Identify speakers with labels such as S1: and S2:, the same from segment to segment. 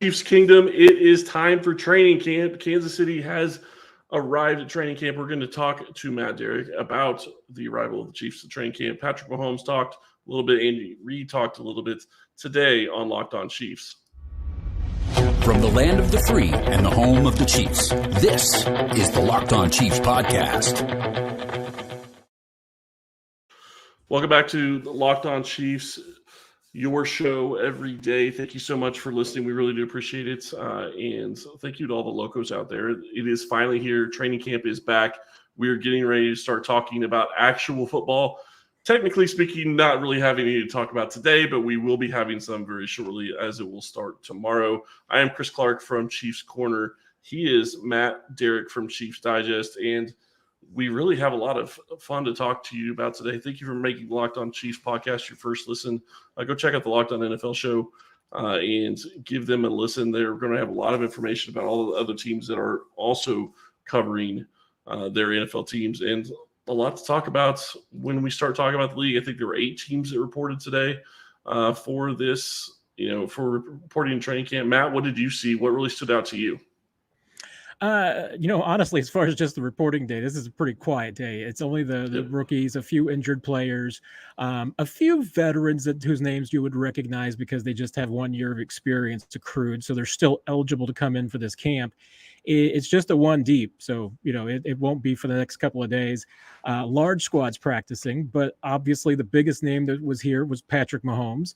S1: Chiefs Kingdom, it is time for training camp. Kansas City has arrived at training camp. We're going to talk to Matt Derrick about the arrival of the Chiefs to training camp. Patrick Mahomes talked a little bit. Andy Reid talked a little bit today on Locked On Chiefs.
S2: From the land of the free and the home of the Chiefs, this is the Locked On Chiefs podcast.
S1: Welcome back to the Locked On Chiefs, your show every day. Thank you so much for listening. We really do appreciate it. And thank you to all the locos out there. It is finally here. Training camp is back. We're getting ready to start talking about actual football. Technically speaking, not really having any to talk about today, but we will be having some very shortly as it will start tomorrow. I am Chris Clark from Chiefs Corner. He is Matt Derrick from Chiefs Digest, and we really have a lot of fun to talk to you about today. Thank you for making the Locked On Chiefs podcast your first listen. Go check out the Locked On NFL show and give them a listen. They're going to have a lot of information about all the other teams that are also covering their NFL teams, and a lot to talk about when we start talking about the league. I think there were 8 teams that reported today for this, for reporting in training camp. Matt, what did you see? What really stood out to you?
S3: Honestly, as far as just the reporting day, this is a pretty quiet day. It's only the rookies, a few injured players, a few veterans whose names you would recognize because they just have 1 year of experience accrued. So they're still eligible to come in for this camp. It's just a one deep. So, it won't be for the next couple of days. Large squads practicing, but obviously the biggest name that was here was Patrick Mahomes.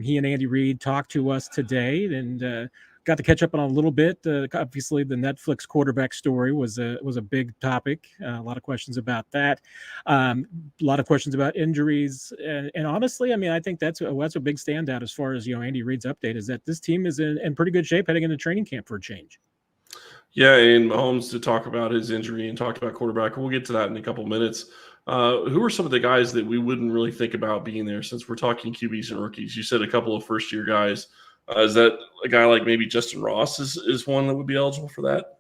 S3: He and Andy Reid talked to us today and got to catch up on a little bit. Obviously, the Netflix quarterback story was a big topic. A lot of questions about that. A lot of questions about injuries. And honestly, I think that's a big standout as far as, Andy Reid's update is that this team is in pretty good shape heading into training camp for a change.
S1: Yeah, and Mahomes to talk about his injury and talk about quarterback. We'll get to that in a couple of minutes. Who are some of the guys that we wouldn't really think about being there since we're talking QBs and rookies? You said a couple of first-year guys. Is that a guy like maybe Justin Ross is one that would be eligible for that?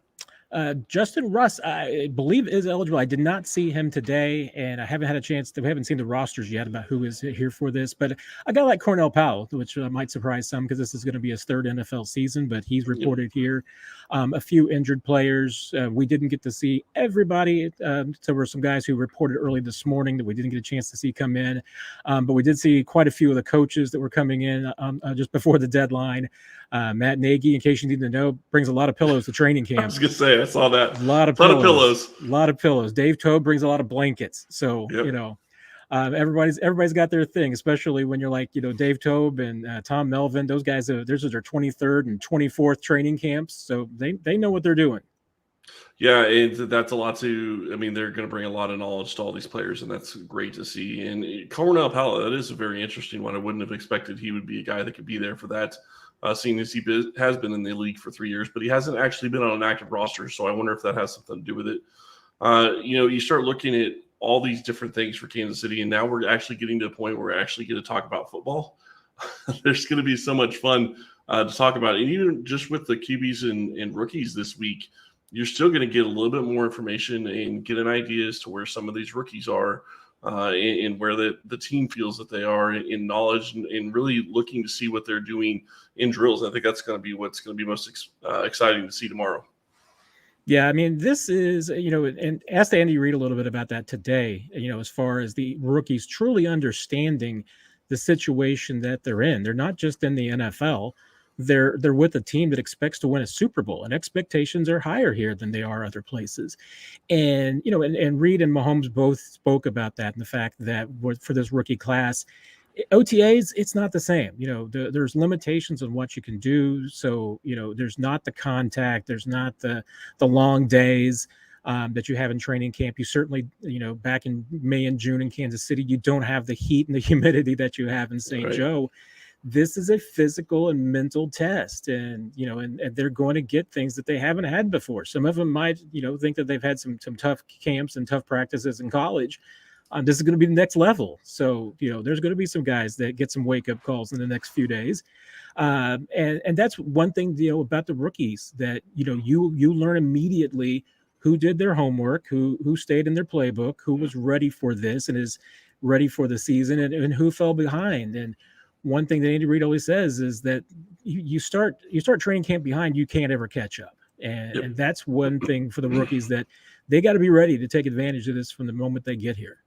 S3: Justin Russ, I believe, is eligible. I did not see him today, and I haven't had a chance we haven't seen the rosters yet about who is here for this. But a guy like Cornell Powell, which might surprise some because this is going to be his 3rd NFL season, but he's reported here. A few injured players. We didn't get to see everybody. There were some guys who reported early this morning that we didn't get a chance to see come in. But we did see quite a few of the coaches that were coming in just before the deadline. Matt Nagy, in case you need to know, brings a lot of pillows to training camp.
S1: I was going to say, I saw that.
S3: A lot of pillows. Dave Tobe brings a lot of blankets. So, everybody's got their thing, especially when you're like, Dave Tobe and Tom Melvin. Those guys, those are their 23rd and 24th training camps. So they know what they're doing.
S1: Yeah, and that's a lot to – they're going to bring a lot of knowledge to all these players, and that's great to see. And Cornell Powell, that is a very interesting one. I wouldn't have expected he would be a guy that could be there for that. Seeing as he has been in the league for 3 years, but he hasn't actually been on an active roster, so I wonder if that has something to do with it. You start looking at all these different things for Kansas City, and now we're actually getting to a point where we're actually going to talk about football. There's going to be so much fun to talk about. And even just with the QBs and rookies this week, you're still going to get a little bit more information and get an idea as to where some of these rookies are. And where the team feels that they are in knowledge and really looking to see what they're doing in drills. I think that's going to be what's going to be most exciting to see tomorrow.
S3: Yeah, this is, and asked Andy Reid a little bit about that today, as far as the rookies truly understanding the situation that they're in. They're not just in the NFL. They're with a team that expects to win a Super Bowl, and expectations are higher here than they are other places. And, and Reid and Mahomes both spoke about that and the fact that for this rookie class, OTAs, it's not the same. There's limitations on what you can do. So, there's not the contact, there's not the long days that you have in training camp. You certainly, back in May and June in Kansas City, you don't have the heat and the humidity that you have in St. Joe. This is a physical and mental test, and they're going to get things that they haven't had before. Some of them might, think that they've had some tough camps and tough practices in college. This is going to be the next level. So, there's going to be some guys that get some wake-up calls in the next few days. And that's one thing, about the rookies that, you learn immediately who did their homework, who stayed in their playbook, who was ready for this and is ready for the season, and who fell behind. And one thing that Andy Reid always says is that you start training camp behind, you can't ever catch up. And that's one thing for the rookies, that they got to be ready to take advantage of this from the moment they get here.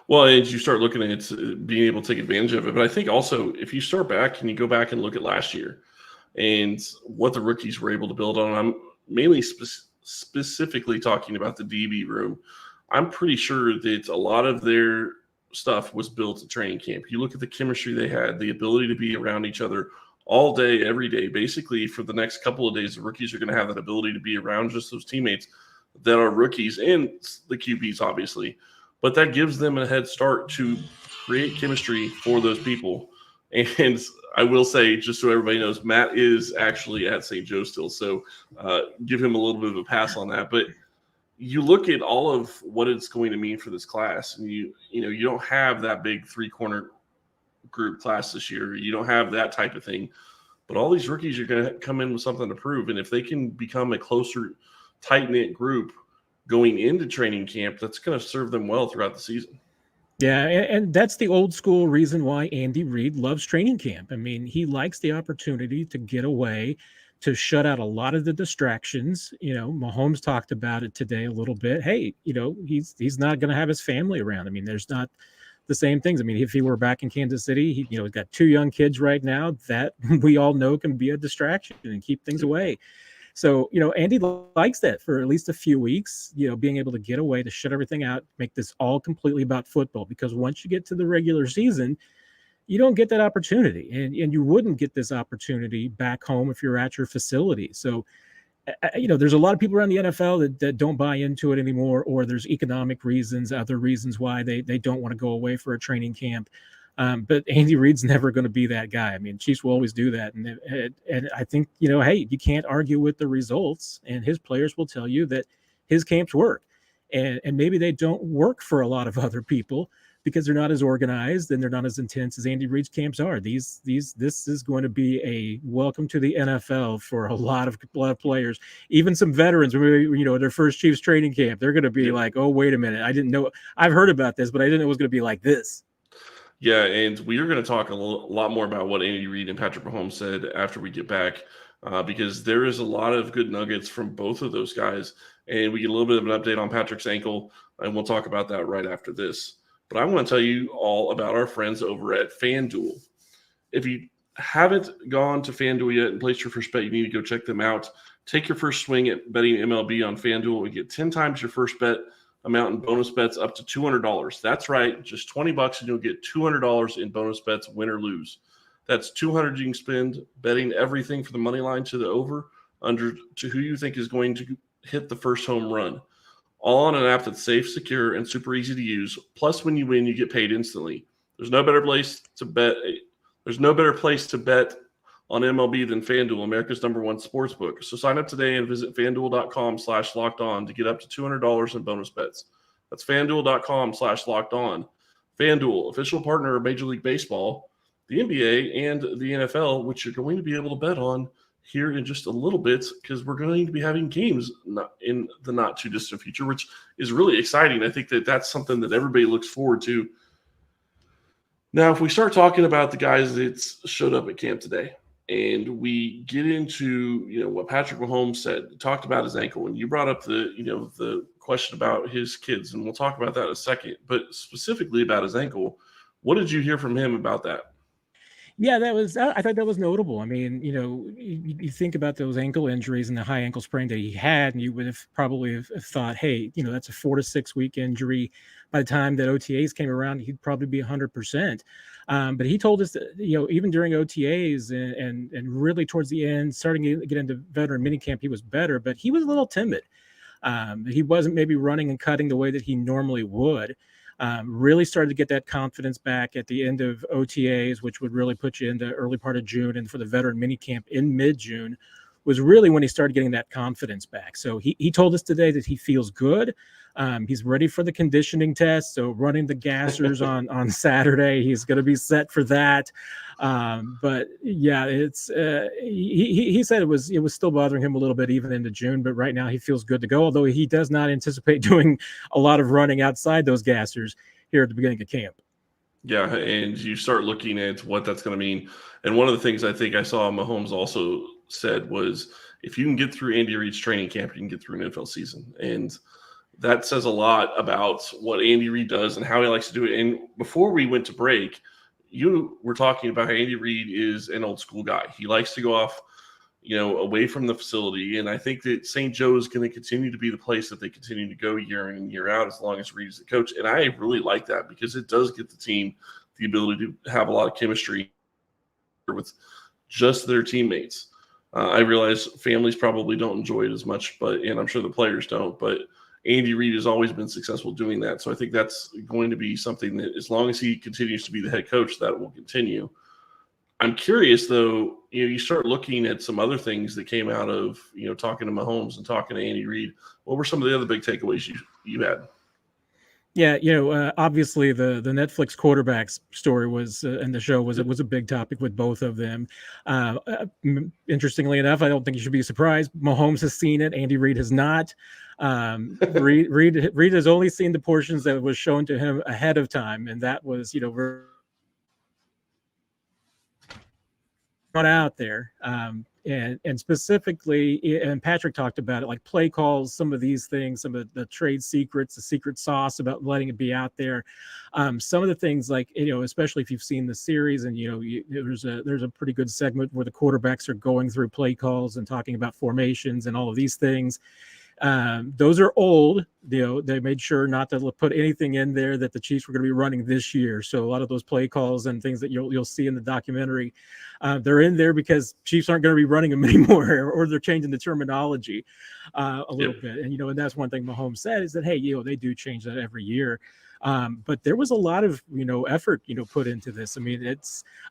S1: Well, as you start looking at being able to take advantage of it, but I think also if you start back and you go back and look at last year and what the rookies were able to build on, I'm mainly specifically talking about the DB room. I'm pretty sure that a lot of their stuff was built at training camp. You look at the chemistry they had, the ability to be around each other all day, every day. Basically, for the next couple of days, the rookies are going to have that ability to be around just those teammates that are rookies and the QBs, obviously. But that gives them a head start to create chemistry for those people. And I will say, just so everybody knows, Matt is actually at St. Joe still, so give him a little bit of a pass on that. But you look at all of what it's going to mean for this class, and you don't have that big 3-corner group class this year. You don't have that type of thing. But all these rookies are going to come in with something to prove. And if they can become a closer, tight-knit group going into training camp, that's going to serve them well throughout the season.
S3: Yeah, and that's the old school reason why Andy Reid loves training camp. I mean, he likes the opportunity to get away, to shut out a lot of the distractions. Mahomes talked about it today a little bit. Hey, he's not going to have his family around. I mean, there's not the same things. I mean, if he were back in Kansas City, he's got 2 young kids right now that we all know can be a distraction and keep things away. So, Andy likes that for at least a few weeks, being able to get away, to shut everything out, make this all completely about football. Because once you get to the regular season, you don't get that opportunity. And you wouldn't get this opportunity back home if you're at your facility. So, there's a lot of people around the NFL that don't buy into it anymore, or there's economic reasons, other reasons why they don't want to go away for a training camp. But Andy Reid's never going to be that guy. I mean, Chiefs will always do that. And I think, hey, you can't argue with the results, and his players will tell you that his camps work. And maybe they don't work for a lot of other people because they're not as organized and they're not as intense as Andy Reid's camps are. This is going to be a welcome to the NFL for a lot of players, even some veterans. Their first Chiefs training camp, they're going to be like, oh, wait a minute, I didn't know. I've heard about this, but I didn't know it was going to be like this.
S1: Yeah, and we are going to talk a lot more about what Andy Reid and Patrick Mahomes said after we get back, because there is a lot of good nuggets from both of those guys, and we get a little bit of an update on Patrick's ankle, and we'll talk about that right after this. But I want to tell you all about our friends over at FanDuel. If you haven't gone to FanDuel yet and placed your first bet, you need to go check them out. Take your first swing at betting MLB on FanDuel and get 10 times your first bet amount in bonus bets up to $200. That's right, just $20 and you'll get $200 in bonus bets, win or lose. That's $200 you can spend betting everything from the money line to the over, under to who you think is going to hit the first home run. All on an app that's safe, secure, and super easy to use. Plus, when you win, you get paid instantly. There's no better place to bet. There's no better place to bet on MLB than FanDuel, America's #1 sportsbook. So sign up today and visit FanDuel.com/lockedon to get up to $200 in bonus bets. That's FanDuel.com/lockedon. FanDuel, official partner of Major League Baseball, the NBA, and the NFL, which you're going to be able to bet on here in just a little bit, because we're going to be having games in the not too distant future, which is really exciting. I think that's something that everybody looks forward to. Now, if we start talking about the guys that showed up at camp today, and we get into what Patrick Mahomes said, talked about his ankle, and you brought up the question about his kids, and we'll talk about that in a second. But specifically about his ankle, what did you hear from him about that?
S3: Yeah, I thought that was notable. I mean, you think about those ankle injuries and the high ankle sprain that he had, and you would have probably have thought, hey, that's a 4 to 6 week injury. By the time that OTAs came around, he'd probably be 100%. But he told us that, even during OTAs and really towards the end, starting to get into veteran minicamp, he was better, but he was a little timid. He wasn't maybe running and cutting the way that he normally would. Really started to get that confidence back at the end of OTAs, which would really put you into early part of June, and for the veteran minicamp in mid-June was really when he started getting that confidence back. So he told us today that he feels good. He's ready for the conditioning test. So running the gassers on Saturday, he's going to be set for that. But yeah, it's he said it was still bothering him a little bit even into June, but right now he feels good to go. Although he does not anticipate doing a lot of running outside those gassers here at the beginning of camp.
S1: Yeah, and you start looking at what that's going to mean. And one of the things I think I saw Mahomes also said was, if you can get through Andy Reid's training camp, you can get through an NFL season. And that says a lot about what Andy Reid does and how he likes to do it. And before we went to break, you were talking about how Andy Reid is an old school guy. He likes to go off, away from the facility. And I think that St. Joe is going to continue to be the place that they continue to go year in and year out as long as Reid is the coach. And I really like that because it does get the team the ability to have a lot of chemistry with just their teammates. I realize families probably don't enjoy it as much, and I'm sure the players don't, but Andy Reid has always been successful doing that. So I think that's going to be something that, as long as he continues to be the head coach, that will continue. I'm curious, though, you start looking at some other things that came out of, talking to Mahomes and talking to Andy Reid. What were some of the other big takeaways you had?
S3: Yeah, obviously the Netflix quarterbacks story was, and the show was a big topic with both of them. Interestingly enough, I don't think you should be surprised. Mahomes has seen it. Andy Reid has not. Reid has only seen the portions that was shown to him ahead of time, and that was, not out there. And specifically, and Patrick talked about it, like play calls, some of these things, some of the trade secrets, the secret sauce about letting it be out there. Some of the things, like, especially if you've seen the series, and there's a pretty good segment where the quarterbacks are going through play calls and talking about formations and all of these things. Those are old. They made sure not to put anything in there that the Chiefs were going to be running this year. So a lot of those play calls and things that you'll see in the documentary, they're in there because Chiefs aren't going to be running them anymore, or they're changing the terminology a little bit. And and that's one thing Mahomes said, is that, hey, they do change that every year. But there was a lot of effort put into this. I mean,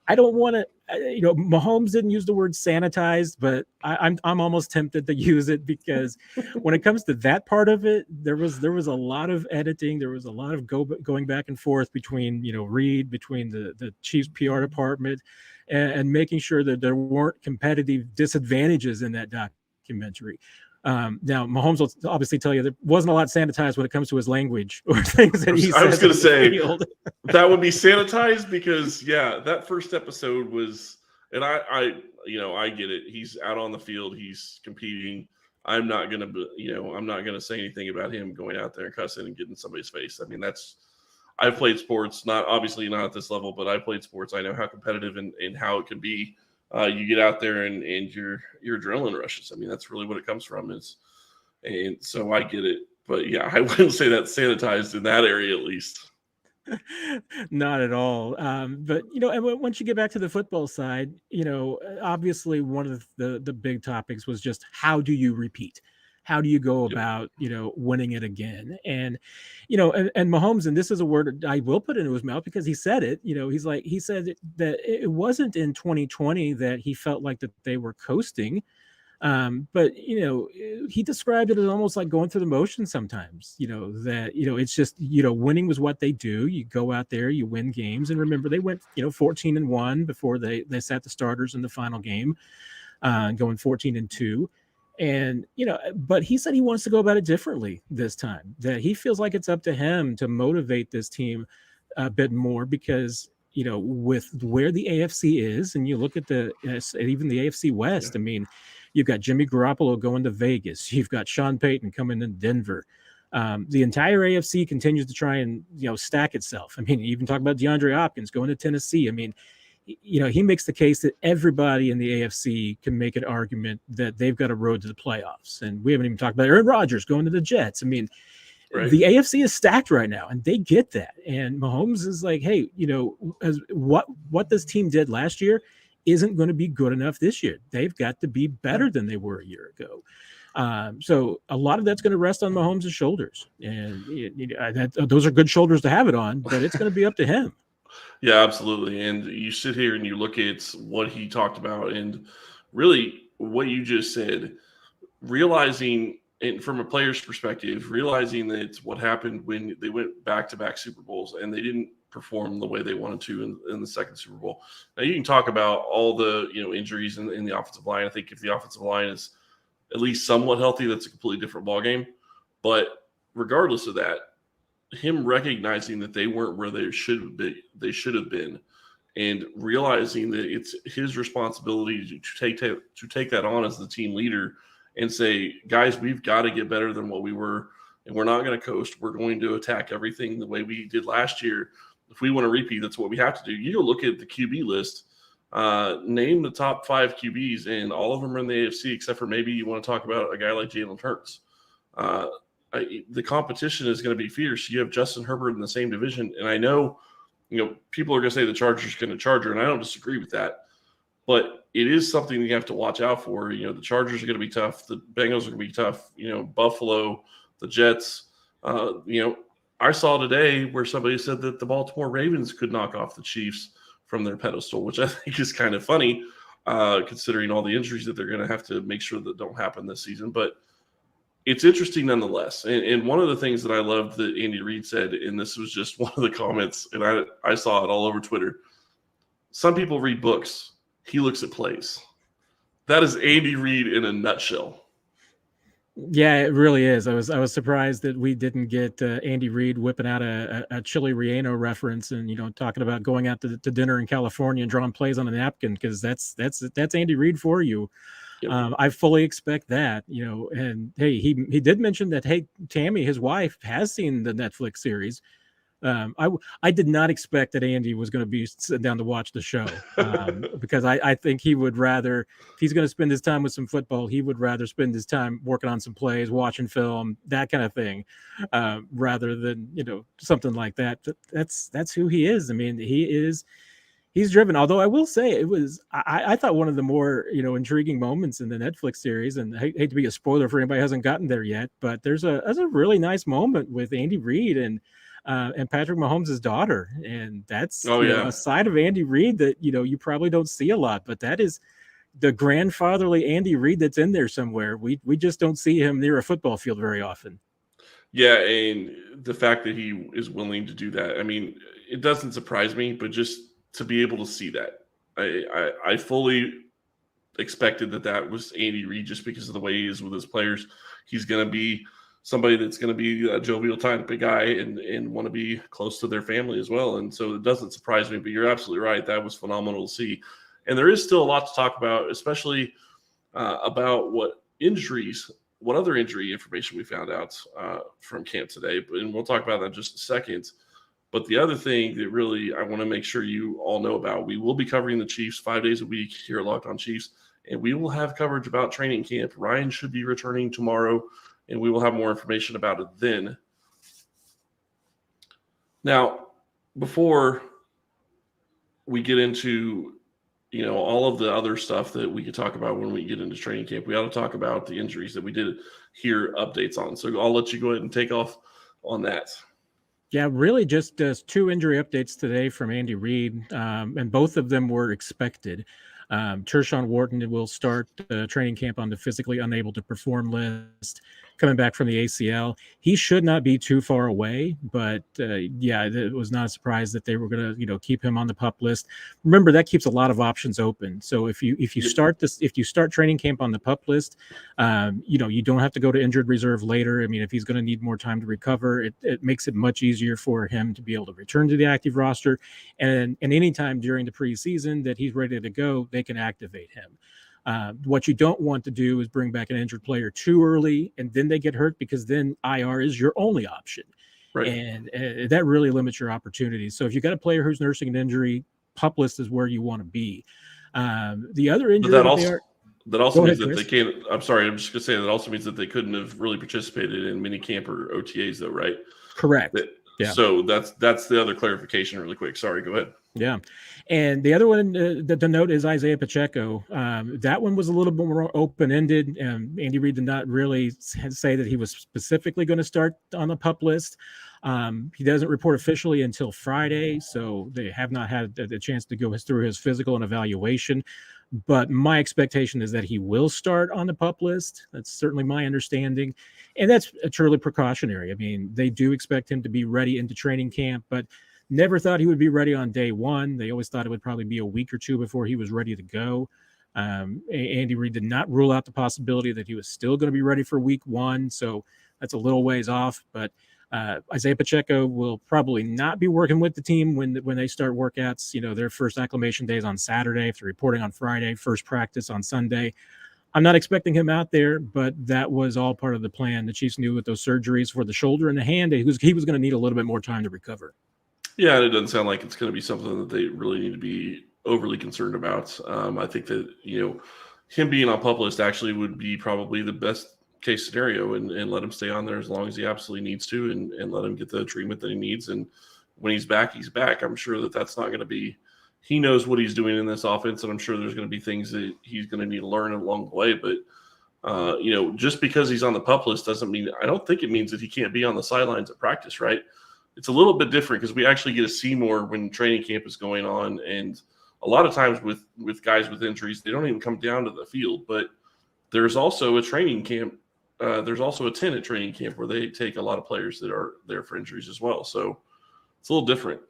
S3: I don't want to Mahomes didn't use the word sanitized, but I'm almost tempted to use it, because when it comes to that part of it, there was a lot of editing, there was a lot of going back and forth between Reid, between the Chiefs PR department, and making sure that there weren't competitive disadvantages in that documentary. Now, Mahomes will obviously tell you there wasn't a lot sanitized when it comes to his language or things that he said.
S1: I was going to say that would be sanitized, because that first episode was, and I get it. He's out on the field, he's competing. I'm not going to say anything about him going out there and cussing and getting somebody's face. I mean, I've played sports, obviously not at this level, but I played sports. I know how competitive and how it can be. You get out there and your adrenaline rushes. I mean, that's really what it comes from. And so I get it. But yeah, I wouldn't say that's sanitized in that area, at least.
S3: Not at all. But and once you get back to the football side, obviously one of the big topics was just, how do you repeat? How do you go about, winning it again? And, and Mahomes, and this is a word I will put into his mouth because he said it, he said that it wasn't in 2020 that he felt like that they were coasting. But, he described it as almost like going through the motions sometimes, that, it's just, winning was what they do. You go out there, you win games. And remember, they went, 14-1 before they sat the starters in the final game, going 14-2. And, but he said he wants to go about it differently this time, that he feels like it's up to him to motivate this team a bit more, because, with where the AFC is, and you look at even the AFC West, I mean, you've got Jimmy Garoppolo going to Vegas. You've got Sean Payton coming to Denver. The entire AFC continues to try and, stack itself. I mean, you even talk about DeAndre Hopkins going to Tennessee. I mean, he makes the case that everybody in the AFC can make an argument that they've got a road to the playoffs. And we haven't even talked about Aaron Rodgers going to the Jets. I mean, right. The AFC is stacked right now, and they get that. And Mahomes is like, hey, what this team did last year isn't going to be good enough this year. They've got to be better than they were a year ago. So a lot of that's going to rest on Mahomes' shoulders. And those are good shoulders to have it on, but it's going to be up to him.
S1: Yeah, absolutely. And you sit here and you look at what he talked about, and really what you just said, realizing, and from a player's perspective, realizing that what happened when they went back-to-back Super Bowls and they didn't perform the way they wanted to in the second Super Bowl. Now, you can talk about all the injuries in the offensive line. I think if the offensive line is at least somewhat healthy, that's a completely different ballgame. But regardless of that, him recognizing that they weren't where they should have been, and realizing that it's his responsibility to take that on as the team leader and say, guys, we've got to get better than what we were, and we're not going to coast. We're going to attack everything the way we did last year. If we want to repeat, that's what we have to do. You go look at the QB list, name the top 5 QBs, and all of them are in the AFC, except for maybe you want to talk about a guy like Jalen Hurts. The competition is going to be fierce. You have Justin Herbert in the same division, and I know, people are going to say the Chargers are going to Charger, and I don't disagree with that. But it is something you have to watch out for. The Chargers are going to be tough. The Bengals are going to be tough. Buffalo, the Jets. I saw today where somebody said that the Baltimore Ravens could knock off the Chiefs from their pedestal, which I think is kind of funny, considering all the injuries that they're going to have to make sure that don't happen this season. But it's interesting nonetheless. And one of the things that I loved that Andy Reid said, and this was just one of the comments, and I saw it all over Twitter. Some people read books. He looks at plays. That is Andy Reid in a nutshell.
S3: Yeah, it really is. I was surprised that we didn't get Andy Reid whipping out a Chili Relleno reference and talking about going out to dinner in California and drawing plays on a napkin, because that's Andy Reid for you. Yep. I fully expect that, and hey, he did mention that, hey, Tammy, his wife, has seen the Netflix series. I did not expect that Andy was going to be sitting down to watch the show, because I think he would rather, if he's going to spend his time with some football, he would rather spend his time working on some plays, watching film, that kind of thing, rather than something like that. That's who he is. I mean, he's driven. Although I will say I thought one of the more intriguing moments in the Netflix series, and I hate to be a spoiler for anybody who hasn't gotten there yet, but there's a really nice moment with Andy Reid and Patrick Mahomes' daughter, and that's a side of Andy Reid that you probably don't see a lot, but that is the grandfatherly Andy Reid that's in there somewhere. We just don't see him near a football field very often.
S1: Yeah, and the fact that he is willing to do that, I mean, it doesn't surprise me, but just to be able to see that, I fully expected that was Andy Reid, just because of the way he is with his players. He's going to be somebody that's going to be a jovial type of guy and want to be close to their family as well. And so it doesn't surprise me, but you're absolutely right. That was phenomenal to see. And there is still a lot to talk about, especially about what other injury information we found out from camp today. And we'll talk about that in just a second. But the other thing that really I want to make sure you all know about, we will be covering the Chiefs 5 days a week here at Locked On Chiefs, and we will have coverage about training camp. Ryan should be returning tomorrow, and we will have more information about it then. Now, before we get into all of the other stuff that we could talk about when we get into training camp, we ought to talk about the injuries that we did hear updates on. So I'll let you go ahead and take off on that.
S3: Yeah, really just 2 injury updates today from Andy Reid, and both of them were expected. Tershawn Wharton will start training camp on the physically unable to perform list, coming back from the ACL. He should not be too far away, but it was not a surprise that they were going to keep him on the PUP list. Remember, that keeps a lot of options open. So if you start training camp on the PUP list, you don't have to go to injured reserve later. I mean, if he's going to need more time to recover, it makes it much easier for him to be able to return to the active roster, and anytime during the preseason that he's ready to go, they can activate him. What you don't want to do is bring back an injured player too early and then they get hurt, because then IR is your only option. Right. And that really limits your opportunities. So if you got a player who's nursing an injury, PUP list is where you want to be. The other injury
S1: that also means that
S3: Chris.
S1: they can't. I'm sorry, I'm just going to say that also means that they couldn't have really participated in minicamp or OTAs, though, right?
S3: Correct.
S1: Yeah. So that's the other clarification really quick. Sorry, go ahead.
S3: Yeah. And the other one to note is Isaiah Pacheco. That one was a little bit more open-ended. Andy Reid did not really say that he was specifically going to start on the PUP list. He doesn't report officially until Friday, so they have not had the chance to go through his physical and evaluation. But my expectation is that he will start on the PUP list. That's certainly my understanding. And that's truly precautionary. I mean, they do expect him to be ready into training camp, but never thought he would be ready on day one. They always thought it would probably be a week or two before he was ready to go. Andy Reid did not rule out the possibility that he was still going to be ready for week one. So that's a little ways off, but Isaiah Pacheco will probably not be working with the team when they start workouts. Their first acclimation day is on Saturday, after reporting on Friday, first practice on Sunday. I'm not expecting him out there, but that was all part of the plan. The Chiefs knew with those surgeries for the shoulder and the hand, he was going to need a little bit more time to recover.
S1: Yeah, and it doesn't sound like it's going to be something that they really need to be overly concerned about. I think that, him being on PUP list actually would be probably the best case scenario, and let him stay on there as long as he absolutely needs to, and let him get the treatment that he needs. And when he's back, he's back. I'm sure that that's not going to be – he knows what he's doing in this offense, and I'm sure there's going to be things that he's going to need to learn along the way. But, just because he's on the PUP list doesn't mean – I don't think it means that he can't be on the sidelines at practice, right? It's a little bit different because we actually get to see more when training camp is going on. And a lot of times with guys with injuries, they don't even come down to the field. But there's also a training camp. There's also a tent at training camp where they take a lot of players that are there for injuries as well. So it's a little different.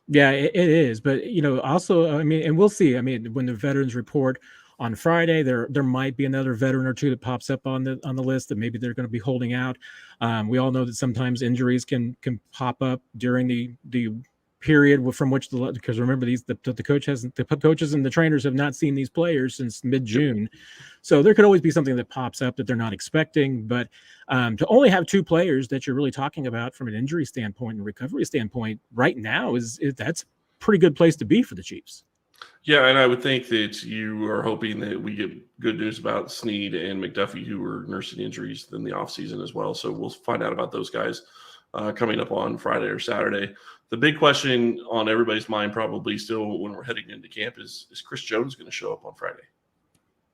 S3: Yeah, it is. But, also, and we'll see. When the veterans report on Friday, there might be another veteran or two that pops up on the list that maybe they're going to be holding out. We all know that sometimes injuries can pop up during the period from which because remember the coaches and the trainers have not seen these players since mid-June. So there could always be something that pops up that they're not expecting. But to only have two players that you're really talking about from an injury standpoint and recovery standpoint right now that's a pretty good place to be for the Chiefs.
S1: Yeah, and I would think that you are hoping that we get good news about Snead and McDuffie, who are nursing injuries in the offseason as well. So we'll find out about those guys coming up on Friday or Saturday. The big question on everybody's mind probably still when we're heading into camp is Chris Jones going to show up on Friday?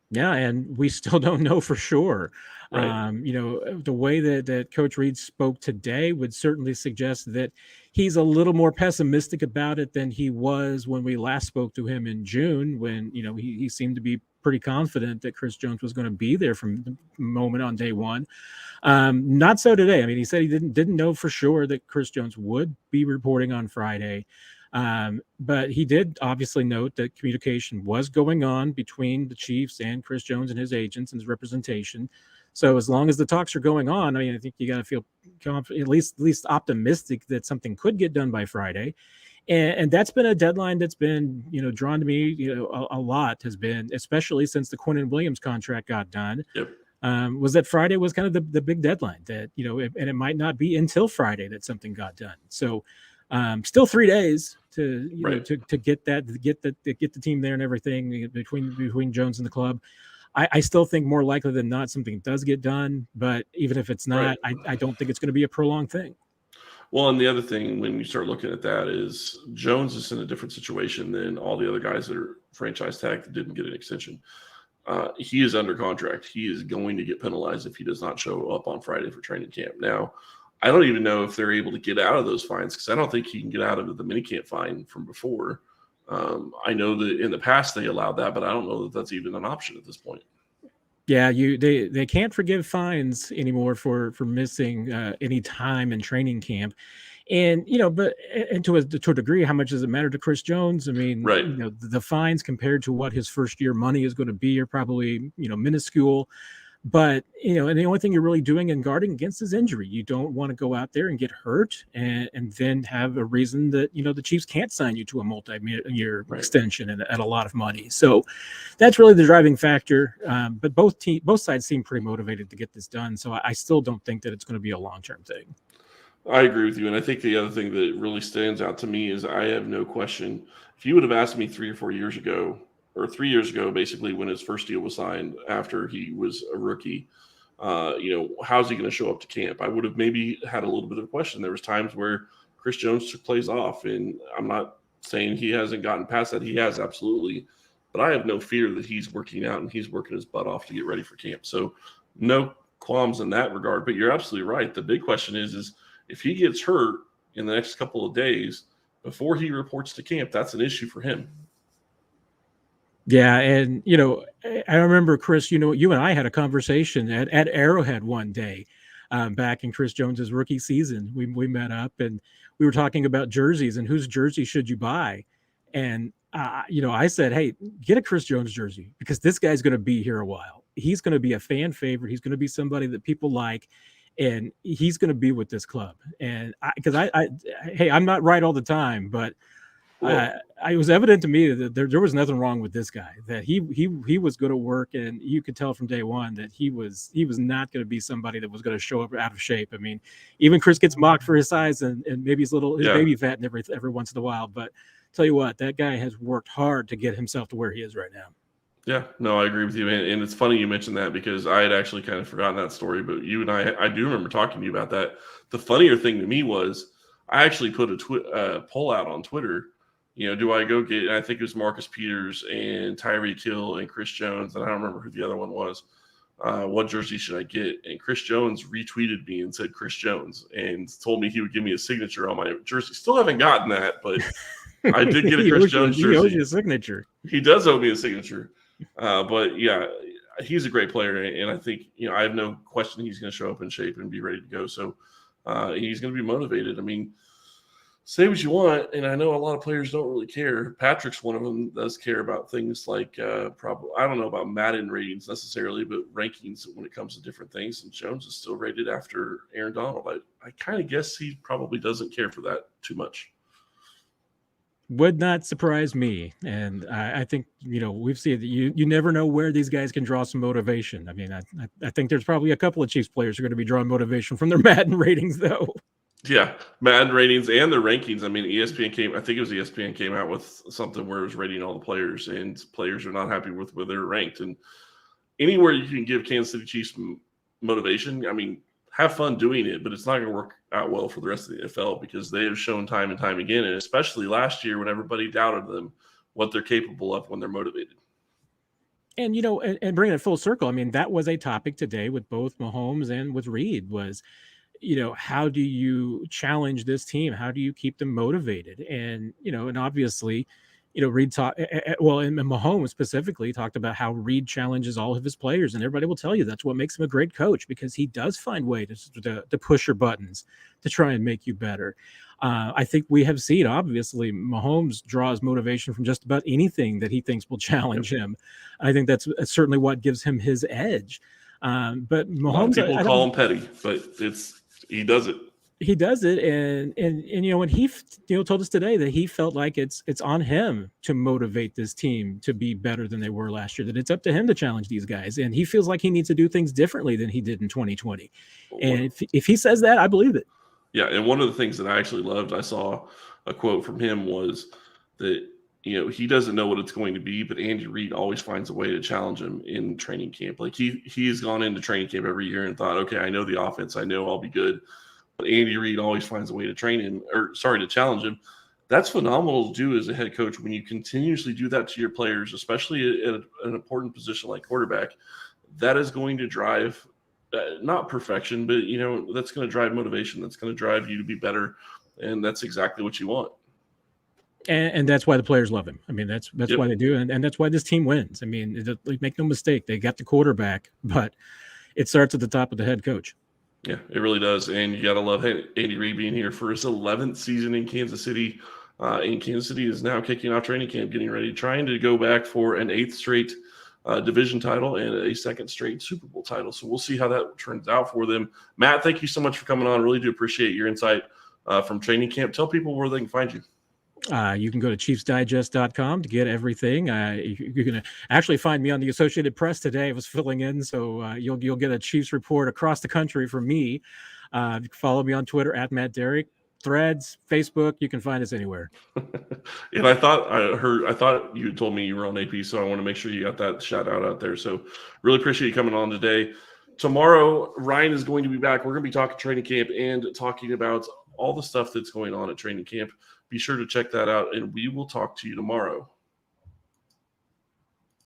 S3: Yeah, and we still don't know for sure.
S1: Right.
S3: The way that Coach Reid spoke today would certainly suggest that he's a little more pessimistic about it than he was when we last spoke to him in June, when, he seemed to be pretty confident that Chris Jones was going to be there from the moment on day one. Not so today. He said he didn't know for sure that Chris Jones would be reporting on Friday. But he did obviously note that communication was going on between the Chiefs and Chris Jones and his agents and his representation. So as long as the talks are going on, I think you got to feel at least optimistic that something could get done by Friday. And that's been a deadline that's been, drawn to me, a lot has been, especially since the Quinnen Williams contract got done.
S1: Yep.
S3: Was that Friday was kind of the big deadline that, and it might not be until Friday that something got done. So still 3 days to get the team there and everything between Jones and the club. I still think more likely than not something does get done, but even if it's not, I don't think it's going to be a prolonged thing.
S1: Well, and the other thing when you start looking at that is Jones is in a different situation than all the other guys that are franchise tag that didn't get an extension. He is under contract. He is going to get penalized if he does not show up on Friday for training camp. Now, I don't even know if they're able to get out of those fines because I don't think he can get out of the minicamp fine from before. I know that in the past they allowed that, but I don't know that that's even an option at this point.
S3: Yeah, they can't forgive fines anymore for missing any time in training camp. And, but to a degree, how much does it matter to Chris Jones?
S1: Right.
S3: The fines compared to what his first year money is going to be are probably, minuscule. But, and the only thing you're really doing and guarding against is injury. You don't want to go out there and get hurt and then have a reason that, the Chiefs can't sign you to a multi-year extension at a lot of money. So that's really the driving factor. But both sides seem pretty motivated to get this done. So I still don't think that it's going to be a long-term thing.
S1: I agree with you. And I think the other thing that really stands out to me is I have no question. If you would have asked me 3 or 4 years ago, or 3 years ago, basically when his first deal was signed after he was a rookie, how's he going to show up to camp? I would have maybe had a little bit of a question. There was times where Chris Jones took plays off, and I'm not saying he hasn't gotten past that. He has, absolutely. But I have no fear that he's working out and he's working his butt off to get ready for camp. So no qualms in that regard. But you're absolutely right. The big question is if he gets hurt in the next couple of days before he reports to camp, that's an issue for him.
S3: Yeah, and I remember, Chris, you and I had a conversation at Arrowhead one day back in Chris Jones's rookie season. We met up and we were talking about jerseys and whose jersey should you buy. And I said, hey, get a Chris Jones jersey because this guy's going to be here a while. He's going to be a fan favorite. He's going to be somebody that people like. and he's going to be with this club. And because hey, I'm not right all the time, but it was evident to me that there was nothing wrong with this guy, that he was going to work, and you could tell from day one that he was not going to be somebody that was going to show up out of shape. I mean, even Chris gets mocked for his size and maybe his baby fat and every once in a while, but tell you what, that guy has worked hard to get himself to where he is right now.
S1: Yeah, no, I agree with you, man. And it's funny you mentioned that because I had actually kind of forgotten that story, but you and I do remember talking to you about that. The funnier thing to me was I actually put a poll out on Twitter. Do I go get, I think it was Marcus Peters and Tyreek Hill and Chris Jones, and I don't remember who the other one was. What jersey should I get? And Chris Jones retweeted me and said Chris Jones and told me he would give me a signature on my jersey. Still haven't gotten that, but I did get a Chris Jones jersey.
S3: He owes you a signature.
S1: He does owe me a signature. But yeah, he's a great player, and I think I have no question he's going to show up in shape and be ready to go. So he's going to be motivated. I mean, say what you want, and I know a lot of players don't really care. Patrick's one of them that does care about things like probably I don't know about Madden ratings necessarily, but rankings when it comes to different things. And Jones is still rated after Aaron Donald. I kind of guess he probably doesn't care for that too much.
S3: Would not surprise me. And I think, we've seen that you never know where these guys can draw some motivation. I mean, I think there's probably a couple of Chiefs players who are going to be drawing motivation from their Madden ratings, though.
S1: Yeah, Madden ratings and their rankings. I mean, ESPN came out with something where it was rating all the players, and players are not happy with where they're ranked. And anywhere you can give Kansas City Chiefs motivation, I mean, have fun doing it, but it's not going to work out well for the rest of the NFL because they have shown time and time again, and especially last year when everybody doubted them, what they're capable of when they're motivated.
S3: And, and bringing it full circle, I mean, that was a topic today with both Mahomes and with Reid was, how do you challenge this team? How do you keep them motivated? And, and obviously, Reid and Mahomes specifically talked about how Reid challenges all of his players, and everybody will tell you that's what makes him a great coach, because he does find ways to push your buttons to try and make you better. I think we have seen, obviously, Mahomes draws motivation from just about anything that he thinks will challenge him. I think that's certainly what gives him his edge. But Mahomes,
S1: people call him petty, but he does it.
S3: He does it, and when he told us today that he felt like it's on him to motivate this team to be better than they were last year, that it's up to him to challenge these guys, and he feels like he needs to do things differently than he did in 2020. And if he says that, I believe it.
S1: Yeah, and one of the things that I actually loved, I saw a quote from him, was that he doesn't know what it's going to be, but Andy Reid always finds a way to challenge him in training camp. Like he's gone into training camp every year and thought, okay, I know the offense, I know I'll be good. But Andy Reid always finds a way to to challenge him. That's phenomenal to do as a head coach when you continuously do that to your players, especially at an important position like quarterback. That is going to drive not perfection, but that's going to drive motivation. That's going to drive you to be better, and that's exactly what you want.
S3: And that's why the players love him. I mean, that's why they do, and that's why this team wins. I mean, make no mistake, they got the quarterback, but it starts at the top of the head coach.
S1: Yeah, it really does. And you got to love Andy Reid being here for his 11th season in Kansas City. And Kansas City is now kicking off training camp, getting ready, trying to go back for an 8th straight division title and a 2nd straight Super Bowl title. So we'll see how that turns out for them. Matt, thank you so much for coming on. Really do appreciate your insight from training camp. Tell people where they can find you.
S3: You can go to ChiefsDigest.com to get everything. You're going to actually find me on the Associated Press today. I was filling in, so you'll get a Chiefs report across the country from me. Follow me on Twitter @MattDerrick, Threads, Facebook. You can find us anywhere.
S1: And I thought you told me you were on AP, so I want to make sure you got that shout out there. So really appreciate you coming on today. Tomorrow, Ryan is going to be back. We're going to be talking training camp and talking about all the stuff that's going on at training camp. Be sure to check that out, and we will talk to you tomorrow.